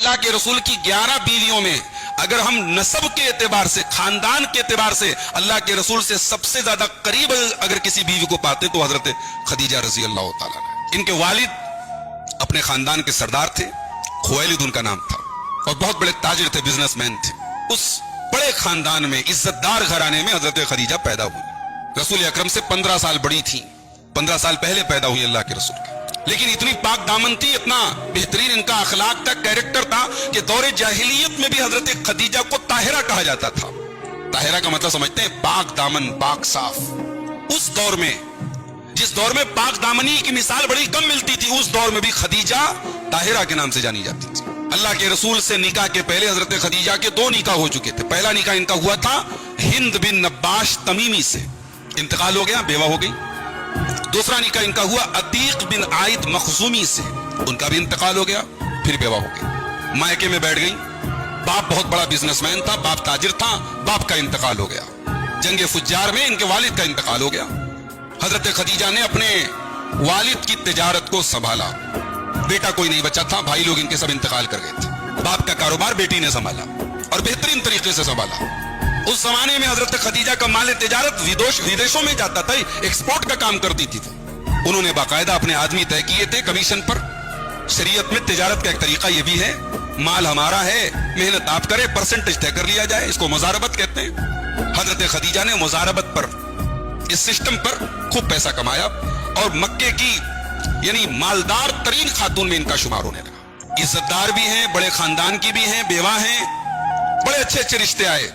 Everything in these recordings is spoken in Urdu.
اللہ کے رسول کی 11 بیویوں میں اگر ہم نسب کے اعتبار سے، خاندان کے اعتبار سے اللہ کے رسول سے سب سے زیادہ قریب اگر کسی بیوی کو پاتے تو حضرت خدیجہ رضی اللہ تعالیٰ نے۔ ان کے والد اپنے خاندان کے سردار تھے، خویلد ان کا نام تھا، اور بہت بڑے تاجر تھے، بزنس مین تھے۔ اس بڑے خاندان میں، عزت دار گھرانے میں حضرت خدیجہ پیدا ہوئی۔ رسول اکرم سے 15 سال بڑی تھی، 15 سال پہلے پیدا ہوئی اللہ کے رسول کے، لیکن اتنی پاک دامن تھی، اتنا بہترین ان کا اخلاق تھا، کیریکٹر تھا کہ دور جاہلیت میں بھی حضرت خدیجہ کو طاہرہ کہا جاتا تھا۔ طاہرہ کا مطلب سمجھتے ہیں؟ پاک دامن، پاک صاف۔ اس دور میں، جس دور میں پاک دامنی کی مثال بڑی کم ملتی تھی، اس دور میں بھی خدیجہ طاہرہ کے نام سے جانی جاتی تھی۔ اللہ کے رسول سے نکاح کے پہلے حضرت خدیجہ کے 2 نکاح ہو چکے تھے۔ پہلا نکاح ان کا ہوا تھا ہند بن نباش تمیمی سے، انتقال ہو گیا، بیوہ ہو گئی۔ دوسرا نکاح ان کا ہوا عتیق بن عائد مخزومی سے، ان کا بھی انتقال ہو گیا، پھر بیوہ ہو گئی۔ مائکے میں بیٹھ گئی، باپ بہت بڑا بزنس مین تھا، باپ تاجر تھا، باپ کا انتقال ہو گیا۔ جنگ فجار میں ان کے والد کا انتقال ہو گیا۔ حضرت خدیجہ نے اپنے والد کی تجارت کو سنبھالا، بیٹا کوئی نہیں بچا تھا، بھائی لوگ ان کے سب انتقال کر گئے تھے۔ باپ کا کاروبار بیٹی نے سنبھالا اور بہترین طریقے سے سنبھالا۔ اس زمانے میں حضرت خدیجہ کا مال تجارت ودیشوں میں جاتا تھا، ایکسپورٹ کا کام کرتی تھی۔ انہوں نے باقاعدہ اپنے آدمی طے کیے تھے کمیشن پر۔ شریعت میں تجارت کا ایک طریقہ یہ بھی ہے، مال ہمارا ہے، محنت آپ کرے، پرسنٹیج طے کر لیا جائے، اس کو مزاربت کہتے ہیں۔ حضرت خدیجہ نے مزاربت پر، اس سسٹم پر خوب پیسہ کمایا، اور مکے کی یعنی مالدار ترین خاتون میں ان کا شمار ہونے لگا۔ عزت دار بھی ہیں، بڑے خاندان کی بھی ہیں، بیوہ ہیں، بڑے اچھے اچھے رشتے آئے۔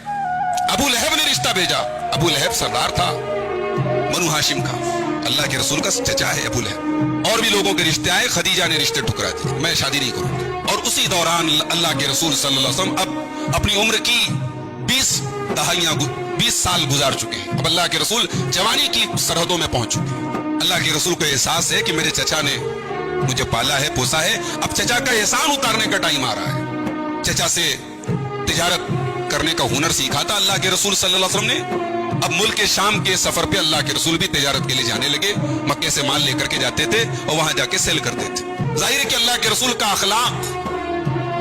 ابو لہب نے رشتہ بھیجا، ابو لہب سردار تھا بنو ہاشم کا، اللہ کے رسول کا چچا ہے ابو لہب۔ اور بھی لوگوں کے رشتے آئے، خدیجہ نے رشتے ٹھکرا دیے، میں شادی نہیں کروں گی۔ اور اسی دوران اللہ کے رسول صلی اللہ علیہ وسلم اب اپنی عمر کی 20 سال گزار چکے ہیں، اب اللہ کے رسول جوانی کی سرحدوں میں پہنچ چکے ہیں۔ اللہ کے رسول کو احساس ہے کہ میرے چچا نے مجھے پالا ہے، پوسا ہے، اب چچا کا احسان اتارنے کا ٹائم آ رہا ہے۔ چچا سے تجارت کرنے کا ہنر سیکھا تھا اللہ کے رسول صلی اللہ علیہ وسلم نے۔ اب ملک شام کے سفر پہ اللہ کے رسول بھی تجارت کے لیے جانے لگے، مکے سے مال لے کر کے جاتے تھے اور وہاں جا کے سیل کرتے تھے۔ ظاہر ہے کہ اللہ کے رسول کا اخلاق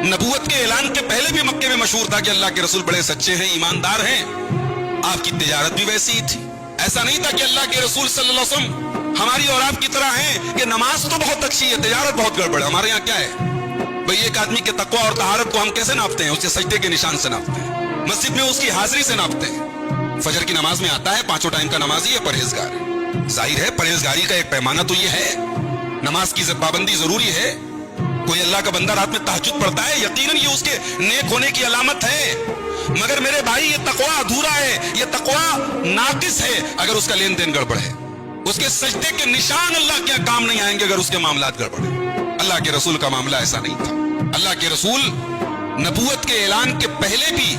نبوت کے اعلان کے پہلے بھی مکے میں مشہور تھا کہ اللہ کے رسول بڑے سچے ہیں، ایماندار ہیں۔ آپ کی تجارت بھی ویسی ہی تھی، ایسا نہیں تھا کہ اللہ کے رسول صلی اللہ علیہ وسلم ہماری اور آپ کی طرح ہیں کہ نماز تو بہت اچھی ہے، تجارت بہت گڑبڑ ہے۔ ہمارے یہاں کیا ہے بھئی، ایک آدمی کے تقوی اور طہارت کو ہم کیسے ناپتے ہیں؟ اس کے سجدے کے نشان سے ناپتے ہیں، مسجد میں اس کی حاضری سے ناپتے ہیں۔ فجر کی نماز میں آتا ہے، 5 ٹائم کا نمازی ہے، پرہیزگار ہے۔ ظاہر ہے پرہیزگاری کا ایک پیمانہ تو یہ ہے، نماز کی پابندی ضروری ہے۔ کوئی اللہ کا بندہ رات میں تہجد پڑھتا ہے، یقیناً یہ اس کے نیک ہونے کی علامت ہے، مگر میرے بھائی یہ تقوی ادھورا ہے، یہ تقوی ناقص ہے اگر اس کا لین دین گڑبڑ ہے۔ اس کے سجدے کے نشان اللہ کے کام نہیں آئیں گے اگر اس کے معاملات گڑبڑ ہیں۔ اللہ کے رسول کا معاملہ ایسا نہیں تھا۔ اللہ کے رسول نبوت کے اعلان کے پہلے بھی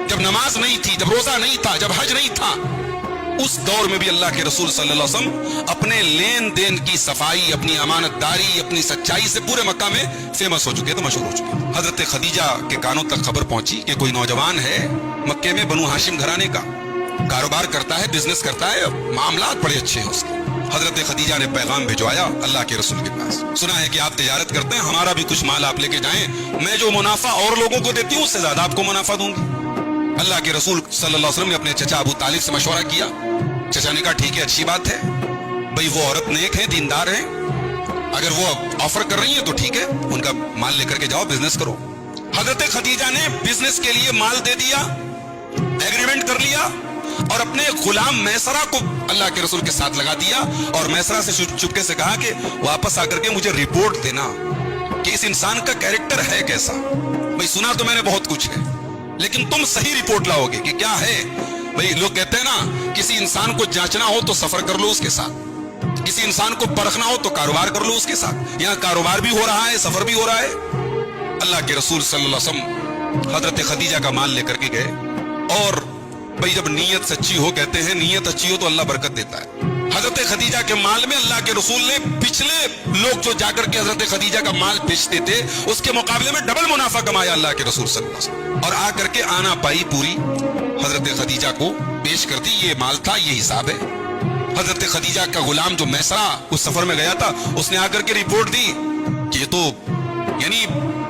جب نماز نہیں تھی، جب روزہ نہیں تھا، جب حج نہیں تھا، اس دور میں بھی اللہ کے رسول صلی اللہ علیہ وسلم اپنے لین دین کی صفائی، اپنی امانت داری، اپنی سچائی سے پورے مکہ میں فیمس ہو چکے تھے، مشہور ہو چکے۔ حضرت خدیجہ کے کانوں تک خبر پہنچی کہ کوئی نوجوان ہے مکے میں، بنو ہاشم گھرانے کا، کاروبار کرتا ہے، بزنس کرتا ہے، معاملات بڑے اچھے ہیں اس کے۔ حضرت خدیجہ نے پیغام بھجوایا اللہ کے رسول کے پاس، سنا ہے کہ آپ تجارت کرتے ہیں، ہمارا بھی کچھ مال آپ لے کے جائیں، میں جو منافع اور لوگوں کو دیتی ہوں اس سے زیادہ آپ کو منافع دوں گی۔ اللہ کے رسول صلی اللہ علیہ وسلم نے اپنے چچا ابو طالب سے مشورہ کیا۔ چچا نے کہا ٹھیک ہے، اچھی بات ہے بھئی، وہ عورت نیک ہے، دیندار ہے، اگر وہ آفر کر رہی ہیں تو ٹھیک ہے، ان کا مال لے کر کے جاؤ، بزنس کرو۔ حضرت خدیجہ نے بزنس کے لیے مال دے دیا، ایگریمنٹ کر لیا، اور اپنے غلام میسرہ کو اللہ کے رسول کے ساتھ لگا دیا، اور میسرہ سے چپکے سے کہا کہ واپس آ کر کے مجھے رپورٹ دینا کہ اس انسان کا کیریکٹر ہے کیسا۔ بھئی سنا تو میں نے بہت کچھ ہے، لیکن تم صحیح رپورٹ لاؤ گے کہ کیا ہے۔ بھئی لوگ کہتے ہیں نا، کسی انسان کو جانچنا ہو تو سفر کر لو اس کے ساتھ، کسی انسان کو پرکھنا ہو تو کاروبار کر لو اس کے ساتھ۔ یہاں کاروبار بھی ہو رہا ہے، سفر بھی ہو رہا ہے۔ اللہ کے رسول صلی اللہ علیہ وسلم حضرت خدیجہ کا مال لے کر کے گئے، اور بھئی جب نیت سچی ہو، کہتے ہیں نیت اچھی ہو تو اللہ برکت دیتا ہے۔ حضرت خدیجہ کے مال میں اللہ کے رسول نے پچھلے لوگ جو جا کر کے حضرت خدیجہ کا مال بیچتے تھے اس کے مقابلے میں ڈبل منافع کمایا اللہ کے رسول صلی اللہ علیہ وسلم، اور آ کر کے آنا پائی پوری حضرت خدیجہ کو پیش کر دی۔ یہ مال تھا، یہ حساب ہے۔ حضرت خدیجہ کا غلام جو میسرہ اس سفر میں گیا تھا، اس نے آ کر کے رپورٹ دی کہ یہ تو یعنی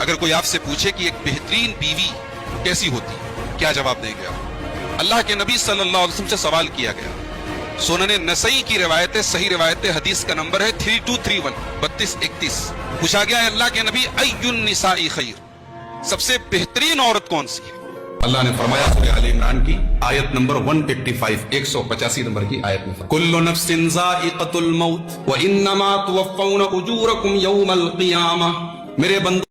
اگر کوئی آپ سے پوچھے کہ ایک بہترین بیوی کیسی ہوتی ہے، کیا جواب دیں گے آپ؟ اللہ کے نبی صلی اللہ علیہ وسلم سے سوال کیا گیا، سنن نسائی کی روایت ہے، صحیح روایت ہے، حدیث کا نمبر ہے 3231 3231. پوچھا گیا ہے اللہ کے نبی ای النساء خیر، سب سے بہترین عورت کون سی ہے؟ اللہ نے فرمایا سورہ آل عمران کی آیت نمبر 185 185 نمبر کی آیت میں کل نفس ذائقۃ الموت وانما توفون اجورکم یوم القیامہ. میرے بندوں